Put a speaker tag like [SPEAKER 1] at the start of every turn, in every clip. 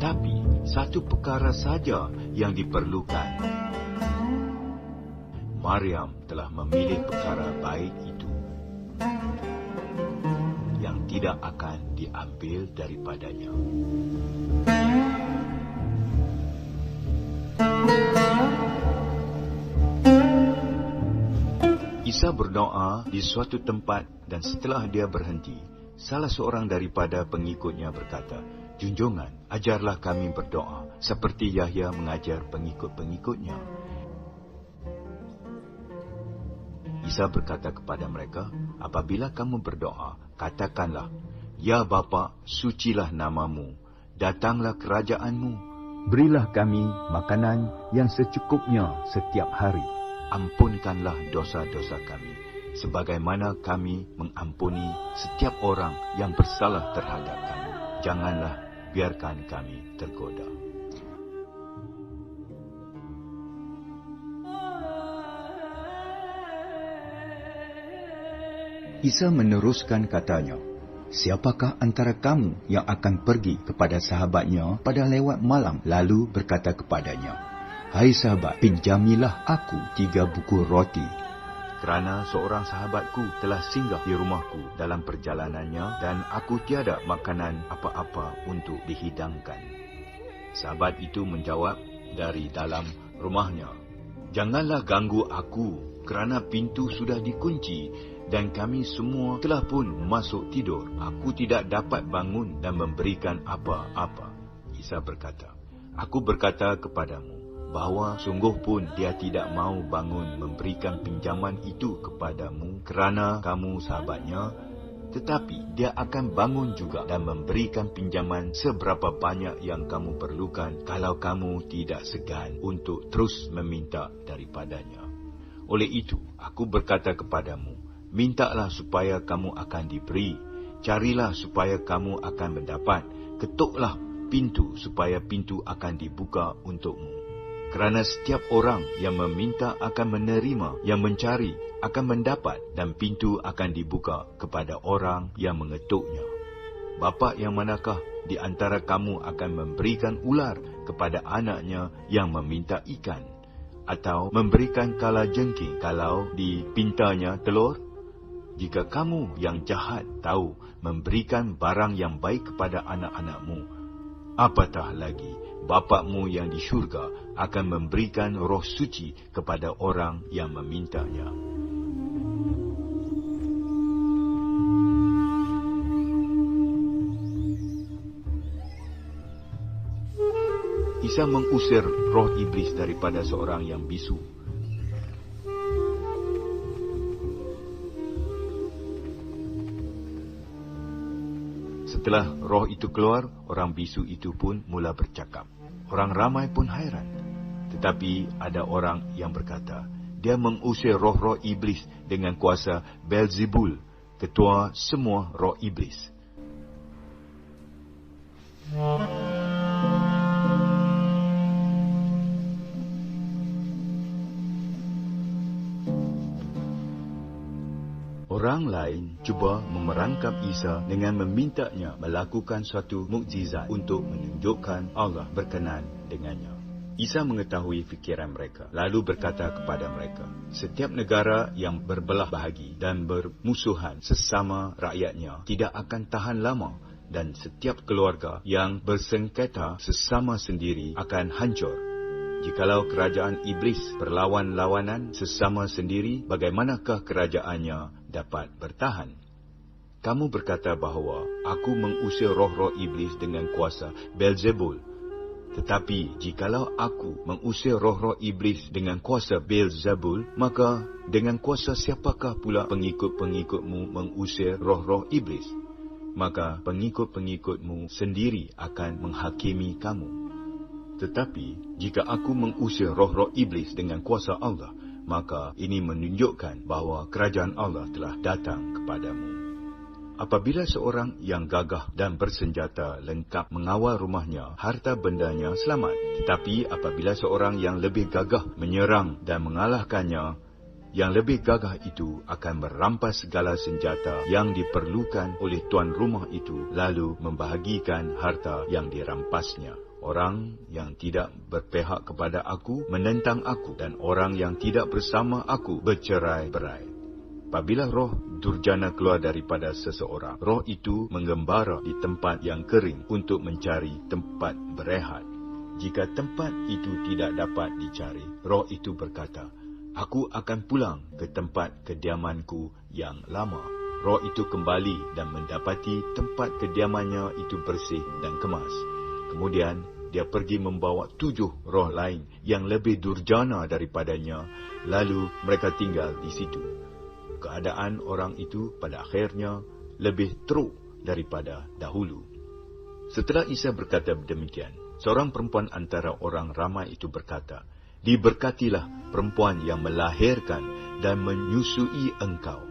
[SPEAKER 1] Tetapi satu perkara saja yang diperlukan. Maryam telah memilih perkara baik itu, yang tidak akan diambil daripadanya. Isa berdoa di suatu tempat dan setelah dia berhenti, salah seorang daripada pengikutnya berkata, "Junjungan, ajarlah kami berdoa seperti Yahya mengajar pengikut-pengikutnya." Isa berkata kepada mereka, "Apabila kamu berdoa, katakanlah, Ya Bapa, sucilah namamu, datanglah kerajaanmu, berilah kami makanan yang secukupnya setiap hari. Ampunkanlah dosa-dosa kami, sebagaimana kami mengampuni setiap orang yang bersalah terhadap kami. Janganlah biarkan kami tergoda." Isa meneruskan katanya, "Siapakah antara kamu yang akan pergi kepada sahabatnya pada lewat malam lalu berkata kepadanya, 'Hai sahabat, pinjamilah aku 3 buku roti, kerana seorang sahabatku telah singgah di rumahku dalam perjalanannya dan aku tiada makanan apa-apa untuk dihidangkan.' Sahabat itu menjawab dari dalam rumahnya, 'Janganlah ganggu aku, kerana pintu sudah dikunci dan kami semua telah pun masuk tidur. Aku tidak dapat bangun dan memberikan apa-apa.' Isa berkata, 'Aku berkata kepadamu bahawa sungguh pun dia tidak mau bangun memberikan pinjaman itu kepadamu kerana kamu sahabatnya, tetapi dia akan bangun juga dan memberikan pinjaman seberapa banyak yang kamu perlukan kalau kamu tidak segan untuk terus meminta daripadanya. Oleh itu, aku berkata kepadamu, mintalah supaya kamu akan diberi, carilah supaya kamu akan mendapat, ketuklah pintu supaya pintu akan dibuka untukmu. Kerana setiap orang yang meminta akan menerima, yang mencari akan mendapat, dan pintu akan dibuka kepada orang yang mengetuknya. Bapa yang manakah di antara kamu akan memberikan ular kepada anaknya yang meminta ikan, atau memberikan kalajengking kalau dipintanya telur? Jika kamu yang jahat tahu memberikan barang yang baik kepada anak-anakmu, apatah lagi Bapakmu yang di syurga akan memberikan Roh Suci kepada orang yang memintanya." Isa mengusir roh iblis daripada seorang yang bisu. Setelah roh itu keluar, orang bisu itu pun mula bercakap. Orang ramai pun hairan. Tetapi ada orang yang berkata, dia mengusir roh-roh iblis dengan kuasa Beelzebul, ketua semua roh iblis. Orang lain cuba memerangkap Isa dengan memintanya melakukan suatu mukjizat untuk menunjukkan Allah berkenan dengannya. Isa mengetahui fikiran mereka, lalu berkata kepada mereka, "Setiap negara yang berbelah bahagi dan bermusuhan sesama rakyatnya tidak akan tahan lama, dan setiap keluarga yang bersengketa sesama sendiri akan hancur. Jikalau kerajaan iblis berlawan-lawanan sesama sendiri, bagaimanakah kerajaannya dapat bertahan? Kamu berkata bahawa aku mengusir roh-roh iblis dengan kuasa Beelzebul. Tetapi jikalau aku mengusir roh-roh iblis dengan kuasa Beelzebul, maka dengan kuasa siapakah pula pengikut-pengikutmu mengusir roh-roh iblis? Maka pengikut-pengikutmu sendiri akan menghakimi kamu. Tetapi jika aku mengusir roh-roh iblis dengan kuasa Allah, maka ini menunjukkan bahawa kerajaan Allah telah datang kepadamu. Apabila seorang yang gagah dan bersenjata lengkap mengawal rumahnya, harta bendanya selamat. Tetapi apabila seorang yang lebih gagah menyerang dan mengalahkannya, yang lebih gagah itu akan merampas segala senjata yang diperlukan oleh tuan rumah itu, lalu membahagikan harta yang dirampasnya. Orang yang tidak berpihak kepada aku menentang aku, dan orang yang tidak bersama aku bercerai-berai. Apabila roh durjana keluar daripada seseorang, roh itu menggembara di tempat yang kering untuk mencari tempat berehat. Jika tempat itu tidak dapat dicari, roh itu berkata, "Aku akan pulang ke tempat kediamanku yang lama." Roh itu kembali dan mendapati tempat kediamannya itu bersih dan kemas. Kemudian dia pergi membawa 7 roh lain yang lebih durjana daripadanya, lalu mereka tinggal di situ. Keadaan orang itu pada akhirnya lebih teruk daripada dahulu. Setelah Isa berkata demikian, seorang perempuan antara orang ramai itu berkata, "Diberkatilah perempuan yang melahirkan dan menyusui engkau."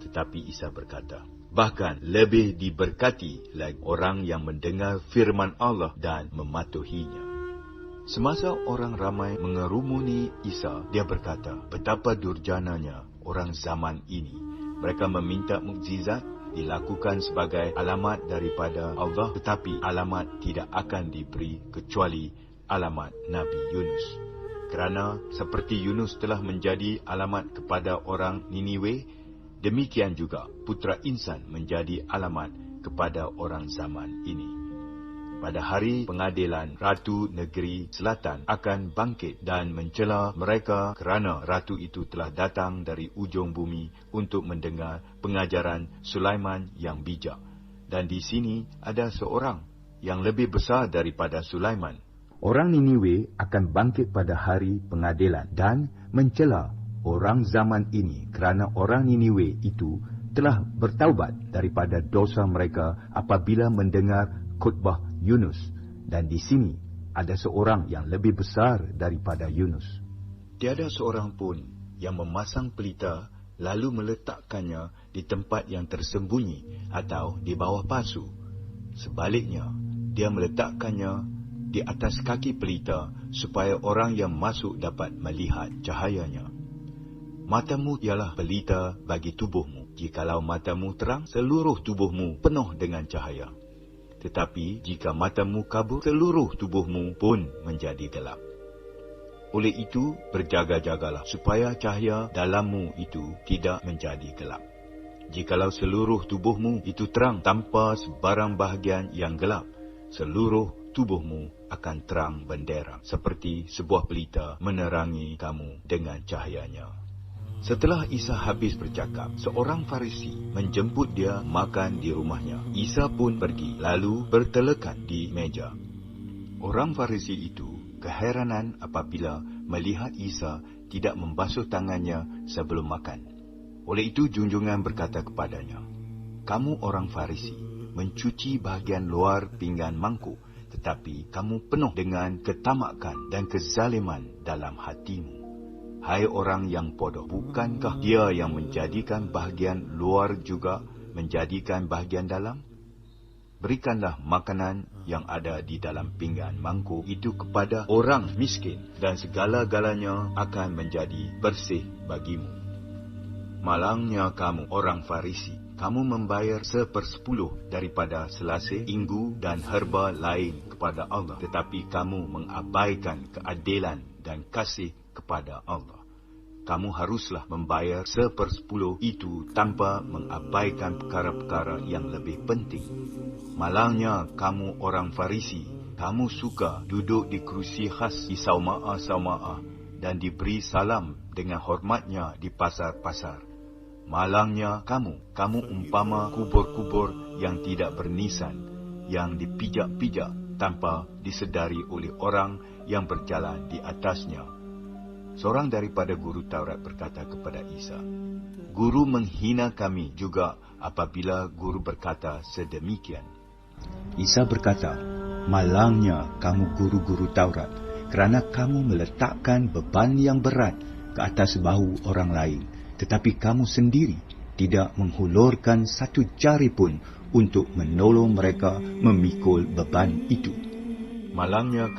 [SPEAKER 1] Tetapi Isa berkata, bahkan lebih diberkati lagi orang yang mendengar firman Allah dan mematuhinya. Semasa orang ramai mengerumuni Isa, dia berkata, betapa durjananya orang zaman ini. Mereka meminta mukjizat dilakukan sebagai alamat daripada Allah, tetapi alamat tidak akan diberi kecuali alamat Nabi Yunus. Kerana seperti Yunus telah menjadi alamat kepada orang Niniwe, demikian juga Putera Insan menjadi alamat kepada orang zaman ini. Pada hari pengadilan, Ratu Negeri Selatan akan bangkit dan mencela mereka kerana Ratu itu telah datang dari ujung bumi untuk mendengar pengajaran Sulaiman yang bijak. Dan di sini ada seorang yang lebih besar daripada Sulaiman. Orang Niniwe akan bangkit pada hari pengadilan dan mencela orang zaman ini kerana orang Niniwe itu telah bertaubat daripada dosa mereka apabila mendengar khutbah Yunus, dan di sini ada seorang yang lebih besar daripada Yunus. Tiada seorang pun yang memasang pelita lalu meletakkannya di tempat yang tersembunyi atau di bawah pasu. Sebaliknya, dia meletakkannya di atas kaki pelita supaya orang yang masuk dapat melihat cahayanya. Matamu ialah pelita bagi tubuhmu. Jikalau matamu terang, seluruh tubuhmu penuh dengan cahaya. Tetapi jika matamu kabur, seluruh tubuhmu pun menjadi gelap. Oleh itu, berjaga-jagalah supaya cahaya dalammu itu tidak menjadi gelap. Jikalau seluruh tubuhmu itu terang tanpa sebarang bahagian yang gelap, seluruh tubuhmu akan terang benderang, seperti sebuah pelita menerangi kamu dengan cahayanya. Setelah Isa habis bercakap, seorang Farisi menjemput dia makan di rumahnya. Isa pun pergi, lalu bertelekan di meja. Orang Farisi itu keheranan apabila melihat Isa tidak membasuh tangannya sebelum makan. Oleh itu junjungan berkata kepadanya, "Kamu orang Farisi, mencuci bahagian luar pinggan mangkuk, tetapi kamu penuh dengan ketamakan dan kezaliman dalam hatimu. Hai orang yang bodoh, bukankah dia yang menjadikan bahagian luar juga menjadikan bahagian dalam? Berikanlah makanan yang ada di dalam pinggan mangkuk itu kepada orang miskin, dan segala-galanya akan menjadi bersih bagimu. Malangnya kamu orang Farisi, kamu membayar 1/10 daripada selasih, inggu dan herba lain kepada Allah, tetapi kamu mengabaikan keadilan dan kasih kepada Allah. Kamu haruslah membayar 1/10 itu tanpa mengabaikan perkara-perkara yang lebih penting. Malangnya kamu orang Farisi, kamu suka duduk di kerusi khas di sauma'ah-sauma'ah dan diberi salam dengan hormatnya di pasar-pasar. Malangnya kamu umpama kubur-kubur yang tidak bernisan, yang dipijak-pijak tanpa disedari oleh orang yang berjalan di atasnya." Seorang daripada guru Taurat berkata kepada Isa, "Guru menghina kami juga apabila guru berkata sedemikian." Isa berkata, "Malangnya kamu guru-guru Taurat, kerana kamu meletakkan beban yang berat ke atas bahu orang lain, tetapi kamu sendiri tidak menghulurkan satu jari pun untuk menolong mereka memikul beban itu. Malangnya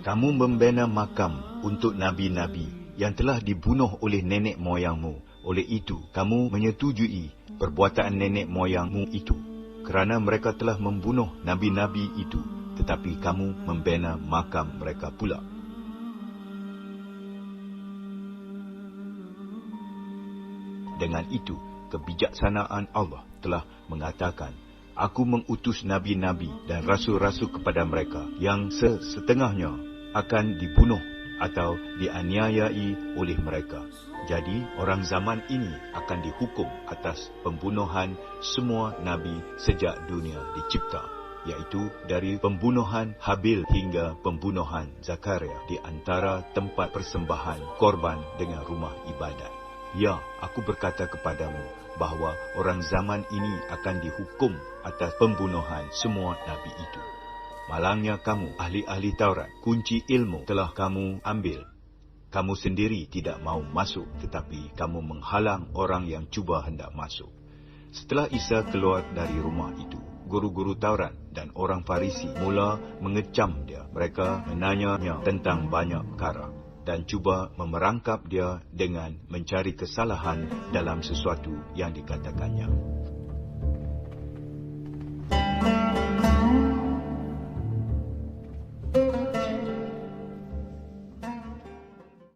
[SPEAKER 1] kamu membina makam untuk nabi-nabi yang telah dibunuh oleh nenek moyangmu. Oleh itu, kamu menyetujui perbuatan nenek moyangmu itu. Kerana mereka telah membunuh nabi-nabi itu, tetapi kamu membina makam mereka pula. Dengan itu, kebijaksanaan Allah telah mengatakan, Aku mengutus nabi-nabi dan rasul-rasul kepada mereka yang setengahnya akan dibunuh atau dianiayai oleh mereka. Jadi, orang zaman ini akan dihukum atas pembunuhan semua nabi sejak dunia dicipta, iaitu dari pembunuhan Habil hingga pembunuhan Zakaria di antara tempat persembahan korban dengan rumah ibadat. Ya, aku berkata kepadamu bahawa orang zaman ini akan dihukum atas pembunuhan semua nabi itu. Malangnya kamu, ahli-ahli Taurat, kunci ilmu telah kamu ambil. Kamu sendiri tidak mau masuk, tetapi kamu menghalang orang yang cuba hendak masuk. Setelah Isa keluar dari rumah itu, guru-guru Taurat dan orang Farisi mula mengecam dia. Mereka menanyanya tentang banyak perkara dan cuba memerangkap dia dengan mencari kesalahan dalam sesuatu yang dikatakannya.